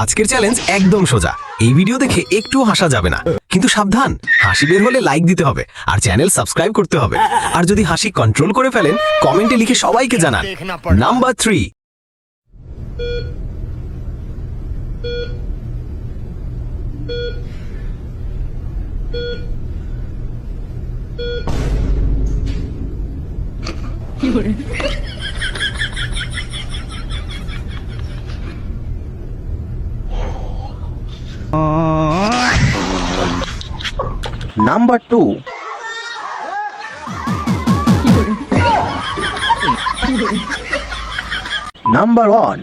আজকের চ্যালেঞ্জ একদম সোজা। এই ভিডিও দেখে একটু হাসা যাবে না, কিন্তু সাবধান, হাসি বের হলে লাইক দিতে হবে আর চ্যানেল সাবস্ক্রাইব করতে হবে। আর যদি হাসি কন্ট্রোল করে ফেলেন, কমেন্টে লিখে সবাইকে জানান। নাম্বার 3। Number 2. Number 1.